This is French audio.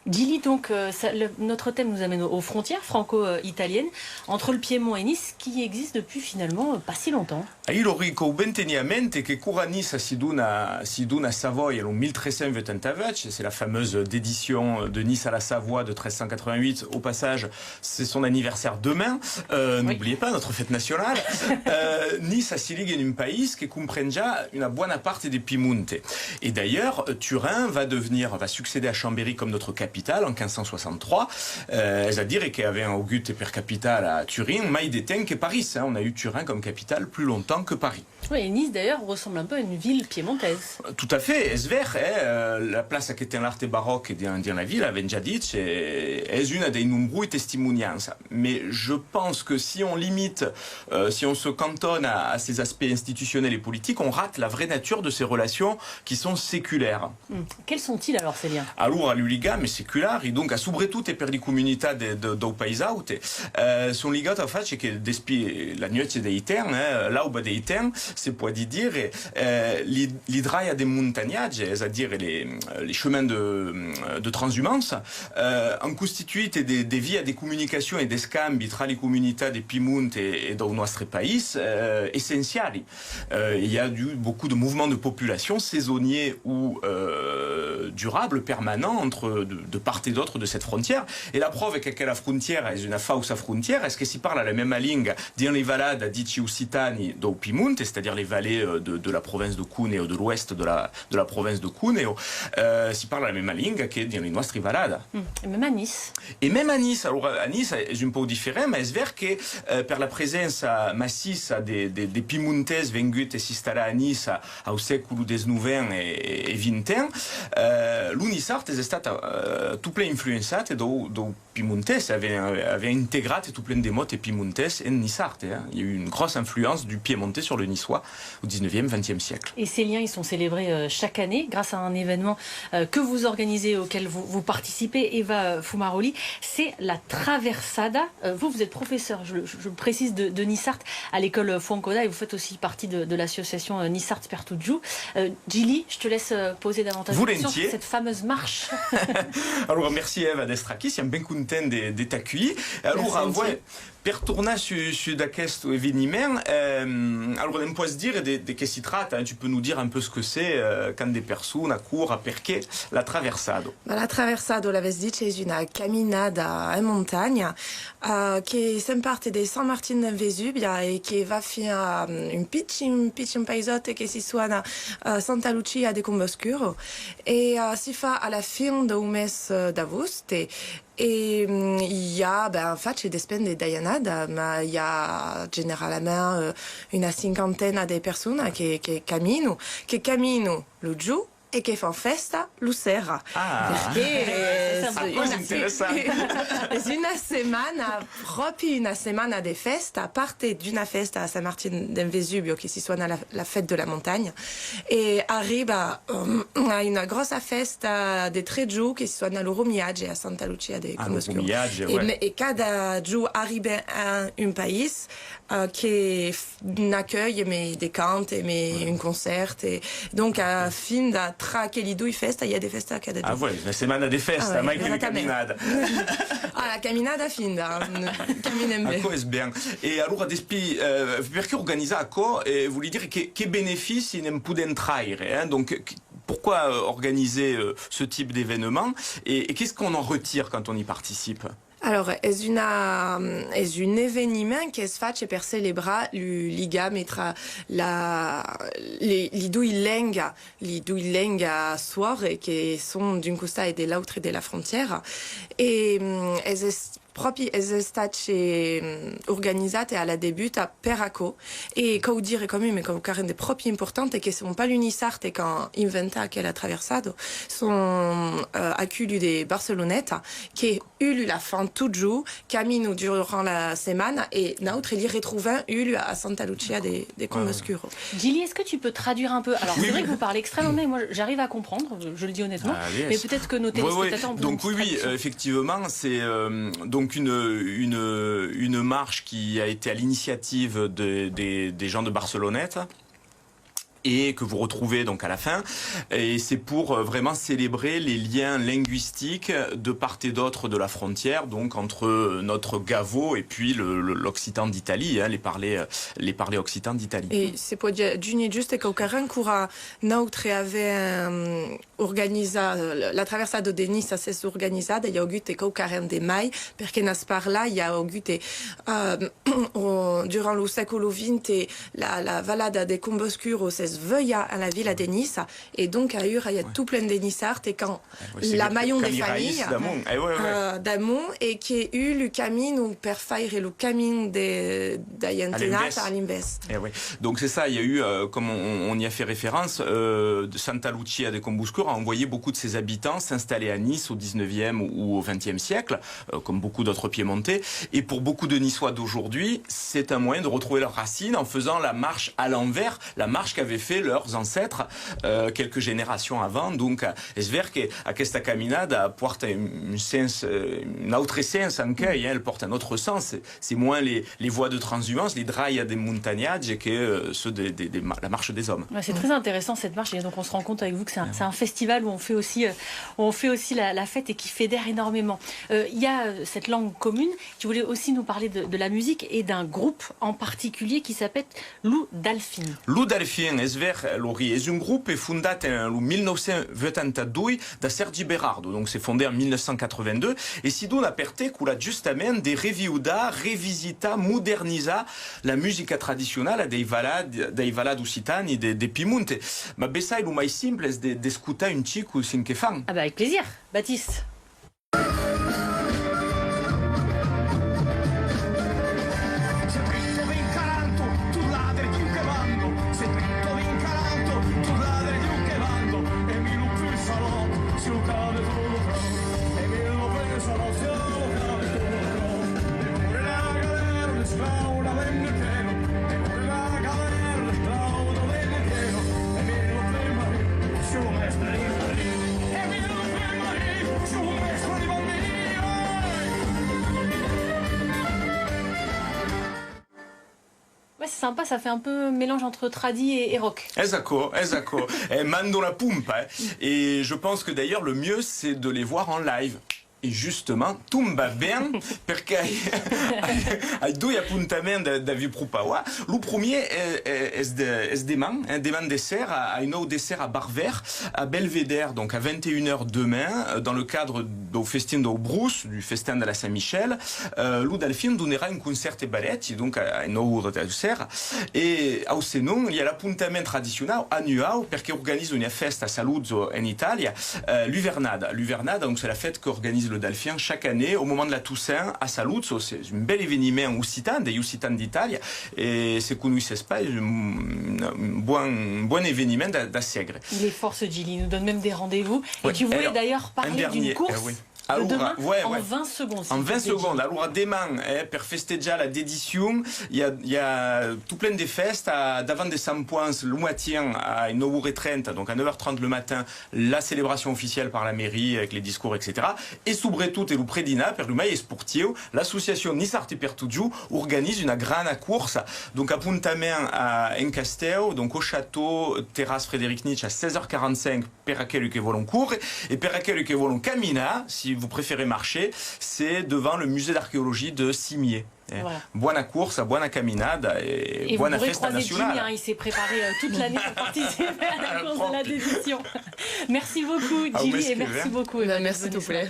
Gilly, donc, notre thème nous amène aux frontières franco-italiennes entre le Piémont et Nice, qui existe depuis finalement pas si longtemps. Io ricordo bene che cura Nice si d'una Savoia, en 1389, c'est la fameuse dédition de Nice à la Savoie de 1388. Au passage, c'est son anniversaire demain. Oui. N'oubliez pas notre fête nationale. Nice si liga in un pays che comprende già una buona parte del Piemonte. Et d'ailleurs, Turin va succéder à Chambéry comme notre capitale en 1563. C'est-à-dire qu'il y avait un augut per capitale à Turin, mai déteint que Paris. On a eu Turin comme capitale plus longtemps que Paris. Oui, et Nice d'ailleurs ressemble un peu à une ville piémontaise. Tout à fait, es ver, la place che tem l'arte barocche di la ville, avem già dit, est une des nombreuses testimoniances. Mais je pense que si on limite, si on se cantonne à ces aspects institutionnels et politiques, on rate la vraie nature de ces relations qui sont séculaires. Quels sont-ils alors ces liens? Allora, l'uligame è seculare, donc soprattutto per le comunità do paesaute, sono legate al fatto che la notte dei terni, l'auba dei terni, si può dire, l'idraia des montagnage, c'est-à-dire les chemins de transhumance, hanno costituito des vies de communication et des scambi tra le comunità del Piemonte et del nostro paese essentiali. Il y a eu beaucoup de mouvements de population saisonniers ou durables, permanents, de part et d'autre de cette frontière. Et la preuve è che la frontiera è una falsa frontiera, est-ce que si parle la même langue dans les vallades dici occitani do Piemonte, c'est-à-dire les vallées de la province de Cuneo, de l'ouest de la province de Cuneo, si parle la même langue que dans les nostre vallades. Et même à Nice. Et même à Nice, alors à Nice è un po' different, ma è ver che per la presenza massissa de Piemontesi venguti si stare a Nice al secolo XIX e XX, l'Unisart è stata tutte influenzate do Piemontesi, avait intégré tout plein de mots piemontaises et Niçart. Il y a eu une grosse influence du piémontais sur le niçois au 19e, 20e siècle. Et ces liens, ils sont célébrés chaque année grâce à un événement que vous organisez, auquel vous participez, Eva Fumaroli. C'est la Traversada. Vous êtes professeur, je le précise, de Niçart à l'école Fuancoda et vous faites aussi partie de l'association Niçart per Tuju. Gilly, je te laisse poser davantage de questions sur cette fameuse marche. Alors, merci Eva d'être ici. Siamo ben contents de t'accueillir. Alors, per tornar sur aquest événement, alors on peut se dire de que si traite, tu peux nous dire un peu ce que c'est quand des personnes courent perché la traversado. La traversado, l'avais dit, c'est une caminada en montagne qui s'emparte de San Martin del Vesubia et qui va fin a un piccin paesote che si suona Santa Lucia de Comboscuro et si fa à la fin du mes d'agosto. Et il y a, en fait, c'est des semaines de Dayanade, mais il y a généralement une cinquantaine de personnes qui caminent le giù e che fa festa lo sera. Perché è una settimana, proprio una settimana di festa, parte di una festa a San Martin del Vesubio che si suona la fête de la montagne e arriva a una grossa festa di 3 giorni che si suona lo Romiage a Santa Lucia de Comboscuro. E cada giorno arriva a un paese qui accueille des cantes et un concert et donc à fin da tra che li due festa il y a des festa cada Ah ouais, la settimana de festa, mai che la camminada. La camminada finda, camminem bene. Ecco, è bene. E allora perché organizzare quoi vuol dire che benefici ne poden traire, donc pourquoi organiser ce type d'événement et qu'est-ce qu'on en retire quand on y participe? Alors, è un événement che si fa per celebrare il legame tra le due lenga suore che sono d'un costa e dell'altro della frontiera e proprio è state organizzate alla debut a Peraco e che dire come mais che rende proprio importante che sono pas l'Unisart che ha inventato la traversado sono acculus de Barceloneta che eu la fin tout jour cammino durant la semaine et notre li retrouvé eu à Santa Lucia de Comboscuro. Gilly, est-ce que tu peux traduire un peu? Alors c'est vrai que vous parlez extrêmement bien, moi j'arrive à comprendre, je le dis honnêtement, mais peut-être que nos téléspectateurs... Donc oui, effectivement, c'est donc une marche qui a été à l'initiative des gens de Barcelonnette et que vous retrouvez donc à la fin. Et c'est pour vraiment célébrer les liens linguistiques de part et d'autre de la frontière, donc entre notre Gavo et puis l'Occitan d'Italie, hein, les parlers occitans d'Italie. E se può aggiungere giusto che ancora notre avait organizzato la traversata de Nice si è organizzata e ha avuto che de mai perché nas parla il y a avuto durant le secolo XX la vallada de Comboscuro veia à la ville de Nice et donc il y a tout plein de Nissards et quand la maillon des familles d'Amont et qui a eu le camin per faire le camin d'Ayentenat à Limbes. Donc c'est ça, il y a eu, comme on y a fait référence, Santa Lucia de Comboscuro a envoyé beaucoup de ses habitants s'installer à Nice au 19e ou au 20e siècle, comme beaucoup d'autres piémontais. Et pour beaucoup de Niçois d'aujourd'hui, c'est un moyen de retrouver leurs racines en faisant la marche à l'envers, la marche qu'avaient fait leurs ancêtres quelques générations avant. Donc, es ver que aquesta caminada porta un autre sens anche, elle porte un autre sens. C'est moins les voies de transhumance, les drailles des montagnades que ceux de la marche des hommes. C'est très intéressant cette marche et donc on se rend compte avec vous que c'est un festival où on fait aussi la fête et qui fédère énormément. Il y a cette langue commune. Tu voulais aussi nous parler de la musique et d'un groupe en particulier qui s'appelle Lou Dalfin. Lou Dalfin, es ver, Lori, est un groupe fondat en 1982 da Sergi Berardo, donc c'est fondé en 1982 et si d'on a perté cula justament de revisita, moderniza la musica tradizionale dei valad occitani de Piemonte. Ma bessai lo mai simple es de escutar un chico sin que fan. Ah bah avec plaisir, Baptiste. Ouais, c'est sympa, ça fait un peu mélange entre tradi et rock. Esatto. Mando la pumpa. Et je pense que d'ailleurs le mieux c'est de les voir en live. Et justement, tumba bien, perché hai due appuntamenti da vi propawa. Le premier est demain dessert, à une autre dessert à Barvert, à Belvédère, donc à 21h demain, dans le cadre du festin do Bruce, du festin de la Saint-Michel. Lou Dalfin donnera un concert e balletti, donc à une autre dessert. Et au Senon, il y a l'appuntamento tradizionale annual, perché organise une festa a Saluzzo en Italia, l'Uvernada. L'Uvernada, donc c'est la fête qu'organise le Dalfin chaque année au moment de la Toussaint à Saluzzo. C'est un bel événement occitan, des Occitans d'Italie, et c'est connu, c'est pas un bon événement da Segre. Il est fort ce Gilly, il nous donne même des rendez-vous. Et tu voulais d'ailleurs parler d'une course. Demain, en 20 secondes. En 20 secondes. Alors, demain, per festejar la dédition, il y a tout plein de festes d'avant des 100 points le matin à 9h30, donc à 9h30 le matin, la célébration officielle par la mairie avec les discours, etc. Et soprattutto, le predina, per l'umai esportivo, l'association Nissarte Pertugiu organise une grande course. Donc, appuntamento à Encasteu, donc au château, terrasse Frédéric Nietzsche à 16h45 per aquelli che vogliono correre et per aquelli che vogliono camminare, si vous préférez marcher, c'est devant le musée d'archéologie de Cimier. Voilà. Buona corsa, buona caminada et buona festa nationale. Jimmy, il s'est préparé toute l'année pour participer à la course de la décision. Merci beaucoup, Gilly, et merci beaucoup. Merci, tout plaît.